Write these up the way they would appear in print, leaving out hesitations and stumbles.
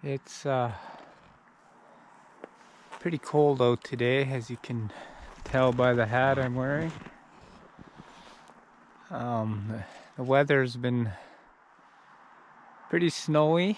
It's pretty cold out today, as you can tell by the hat I'm wearing. The weather's been pretty snowy,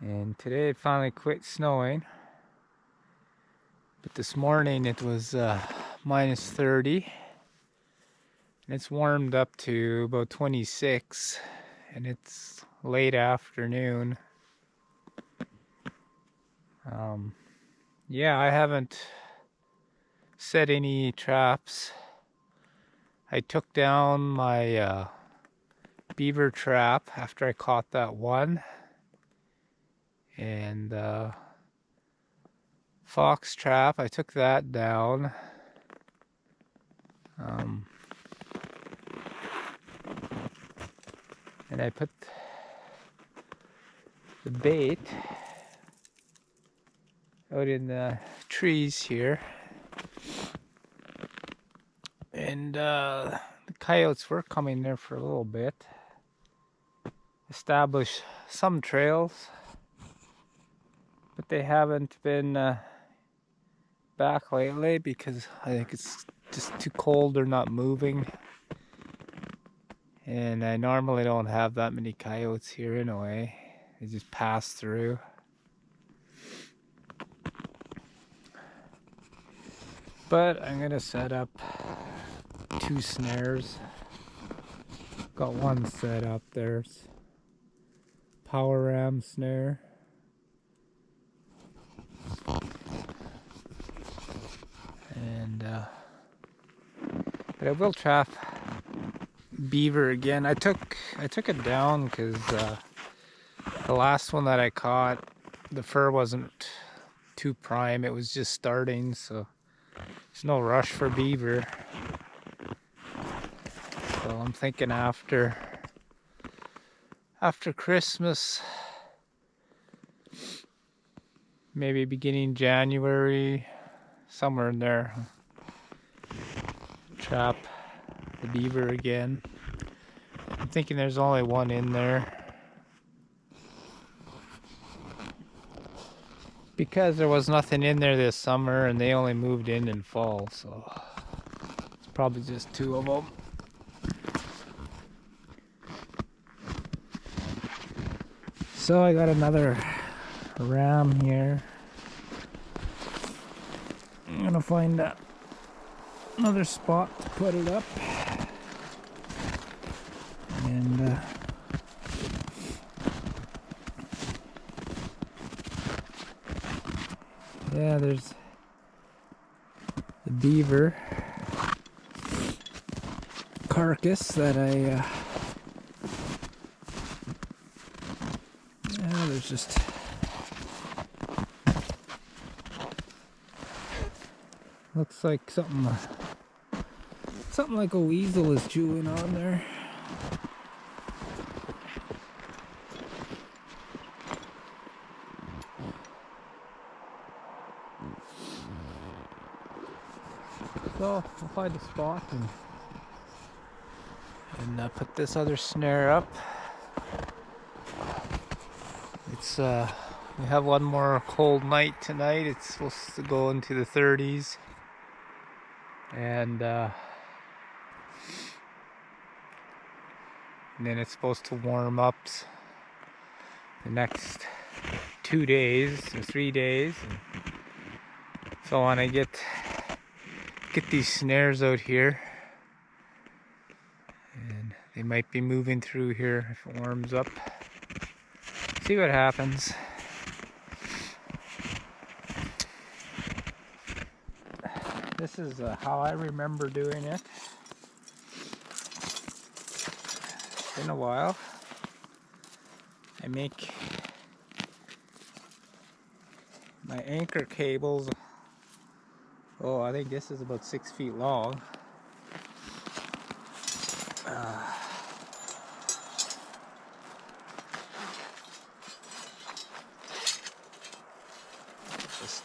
and today it finally quit snowing. But this morning it was minus 30, and it's warmed up to about 26, and it's late afternoon. Yeah, I haven't set any traps. I took down my beaver trap after I caught that one, and fox trap, I took that down. And I put the bait out in the trees here, and the coyotes were coming there for a little bit. Established some trails, but they haven't been back lately because I think it's just too cold. They're not moving, and I normally don't have that many coyotes here anyway. They just pass through. But I'm gonna set up 2 snares. Got one set up. There's power ram snare. And but I will trap beaver again. I took it down because the last one that I caught, the fur wasn't too prime. It was just starting, so there's no rush for beaver. So I'm thinking after Christmas, maybe beginning January, somewhere in there, trap the beaver again. I'm thinking there's only one in there, because there was nothing in there this summer and they only moved in fall, so it's probably just 2 of them. So I got another ram here. I'm gonna find another spot to put it up, and yeah, there's the beaver carcass that yeah, there's just looks like something like a weasel is chewing on there. So I'll find a spot and put this other snare up. It's we have one more cold night tonight. It's supposed to go into the 30s, and then it's supposed to warm up the next 2 days or 3 days. So I want to get these snares out here, and they might be moving through here if it warms up. See what happens. This is how I remember doing it. It's been a while. I make my anchor cables. Oh, I think this is about 6 feet long. Just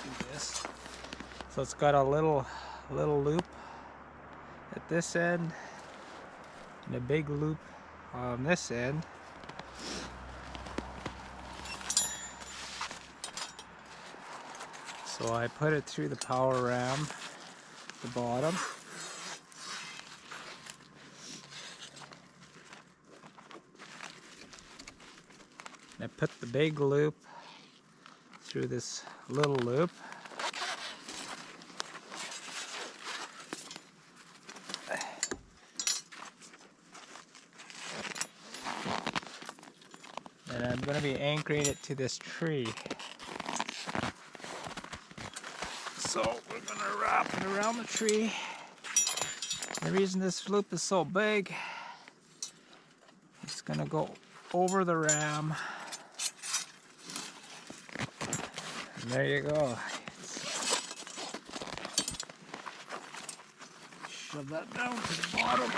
do this. So it's got a little loop at this end and a big loop on this end. So I put it through the power ram at the bottom. And I put the big loop through this little loop. And I'm going to be anchoring it to this tree. So we're going to wrap it around the tree. The reason this loop is so big, it's going to go over the ram. And there you go. Shove that down to the bottom.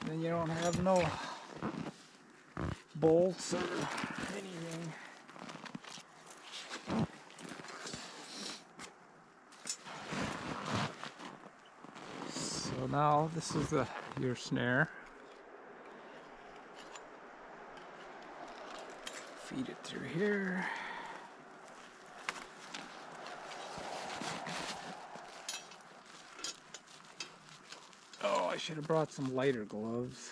Then you don't have no bolts or anything. So now this is your snare. Feed it through here. Oh, I should have brought some lighter gloves.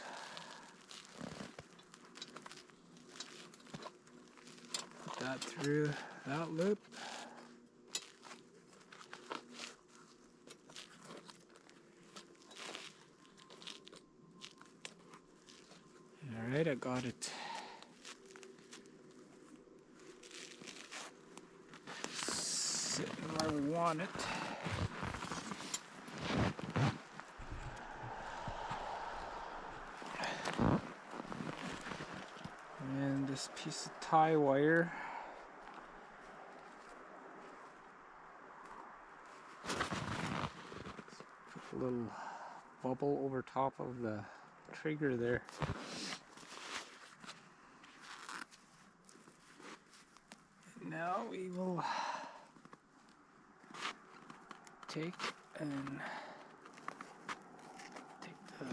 Put that through that loop. Alright, I got it sitting where we want it. And this piece of tie wire, put a little bubble over top of the trigger there. Now we will take the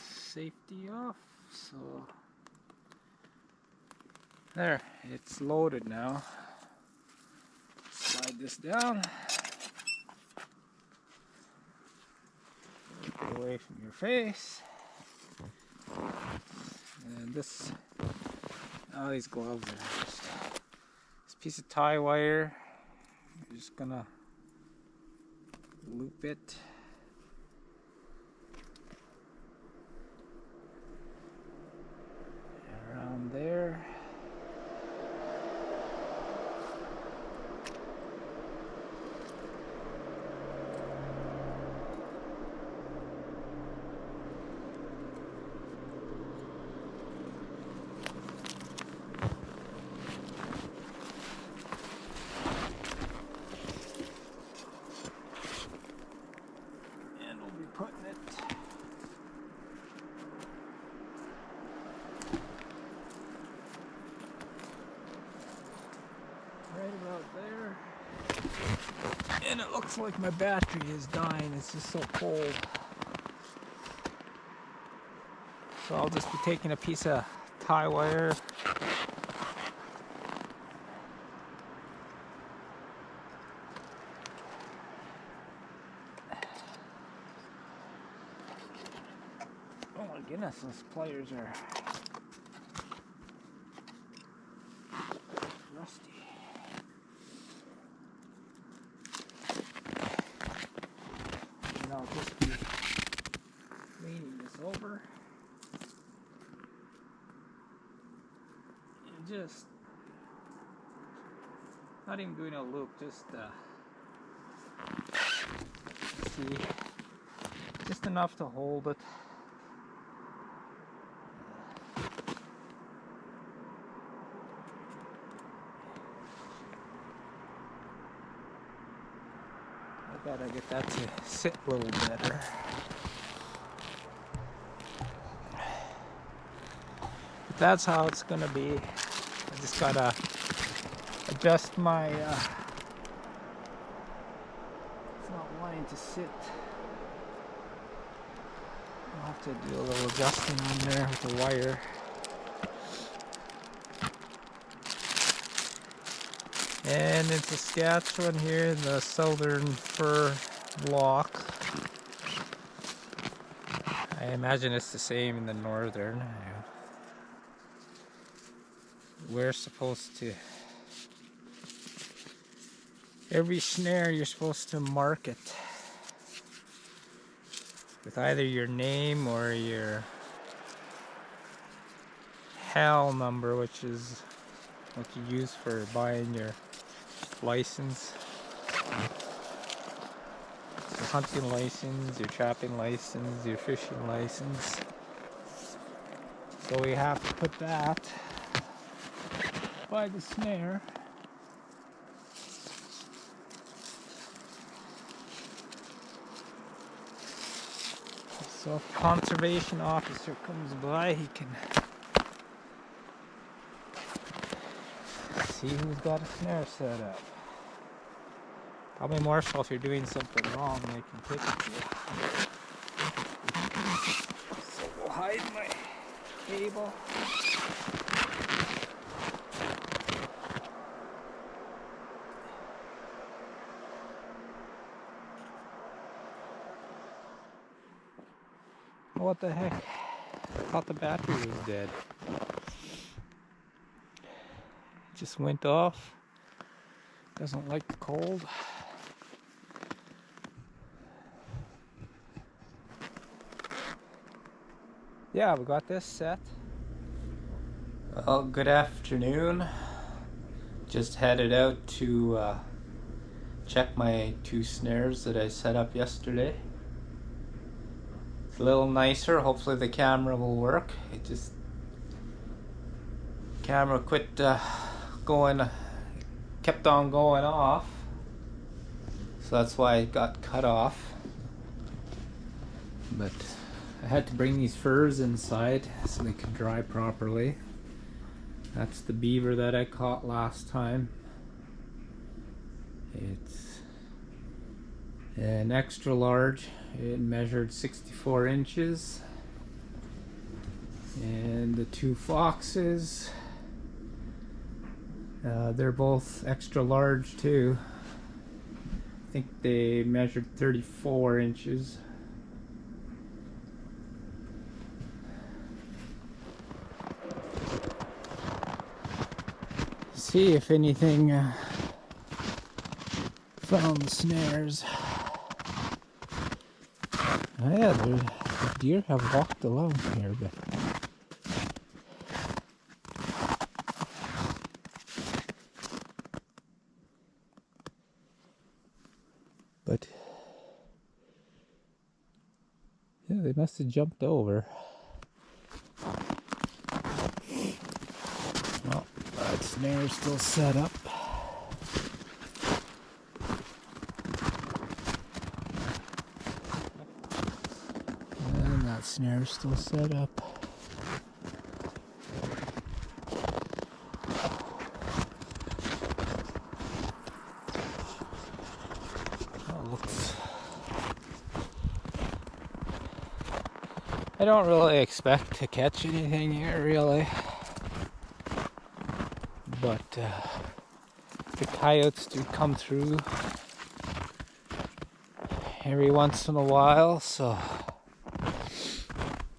safety off. So there, it's loaded now. Slide this down. Keep it away from your face. And this, oh, these gloves are just, this piece of tie wire, you're just gonna loop it around there. Putting it right about there, and it looks like my battery is dying. It's just so cold, so I'll just be taking a piece of tie wire, oh my goodness, those pliers are rusty. And I'll just be leaning this over and just not even doing a loop, just see, just enough to hold it. I gotta get that to sit a little better. But that's how it's gonna be. I just gotta adjust my it's not wanting to sit I'll have to do a little adjusting on there with the wire. And in Saskatchewan here in the southern fur block, I imagine it's the same in the northern. We're supposed to, every snare you're supposed to mark it with either your name or your HAL number, which is what you use for buying your license. Your hunting license, your trapping license, your fishing license. So we have to put that by the snare. So if a conservation officer comes by, he can see who's got a snare set up. Probably more so if you're doing something wrong, they can ticket you. So we'll hide my cable. What the heck? I thought the battery was dead. It just went off. Doesn't like the cold. Yeah, we got this set. Well, good afternoon. Just headed out to check my 2 snares that I set up yesterday. It's a little nicer. Hopefully the camera will work. It just camera quit kept on going off, so that's why it got cut off. But I had to bring these furs inside so they could dry properly. That's the beaver that I caught last time. It's an extra large. It measured 64 inches. And the 2 foxes, they're both extra large too. I think they measured 34 inches. See if anything found the snares. Oh yeah, the deer have walked along here, but yeah, they must have jumped over. Well, that snare's still set up. And that snare's still set up. I don't really expect to catch anything here, really. But the coyotes do come through every once in a while, so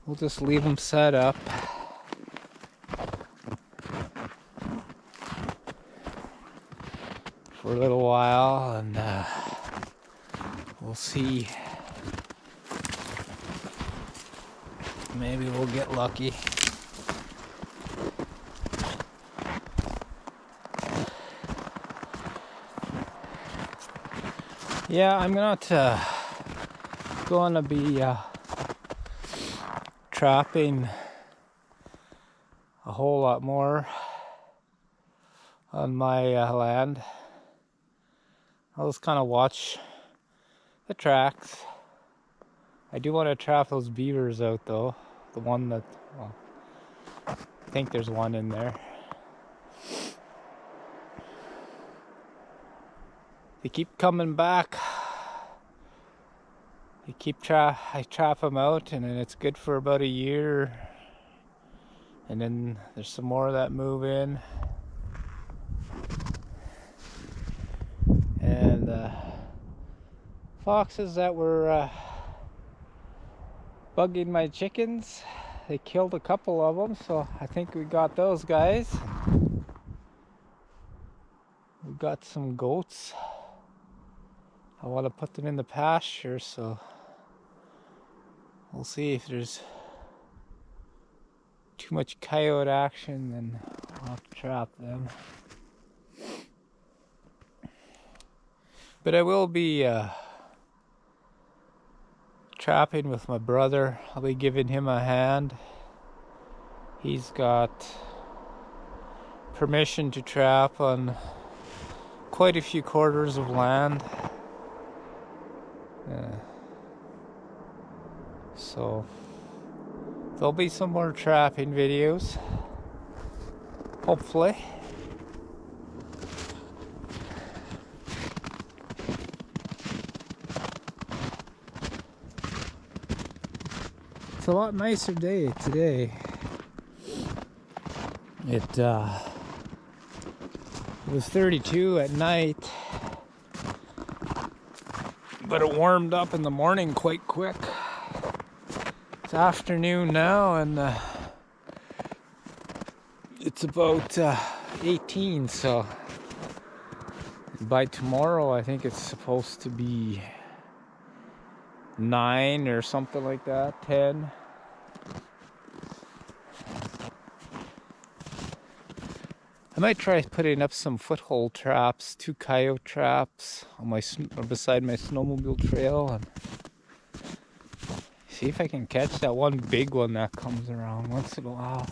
we'll just leave them set up. For a little while, and we'll see. Maybe we'll get lucky. Yeah, I'm gonna be trapping a whole lot more on my land. I'll just kind of watch the tracks. I do want to trap those beavers out though. The one that, well, I think there's one in there. They keep coming back. I trap them out, and then it's good for about a year, and then there's some more that move in, and foxes that were bugging my chickens, they killed a couple of them, so I think we got those guys. We got some goats. I want to put them in the pasture, so we'll see if there's too much coyote action, then I'll have to trap them. But I will be trapping with my brother. I'll be giving him a hand. He's got permission to trap on quite a few quarters of land. So there'll be some more trapping videos, hopefully. It's a lot nicer day today. It was 32 at night, but it warmed up in the morning quite quick. It's afternoon now, and it's about 18, so by tomorrow I think it's supposed to be 9 or something like that, 10. I might try putting up some foothold traps, 2 coyote traps on my beside my snowmobile trail, and see if I can catch that one big one that comes around once in a while.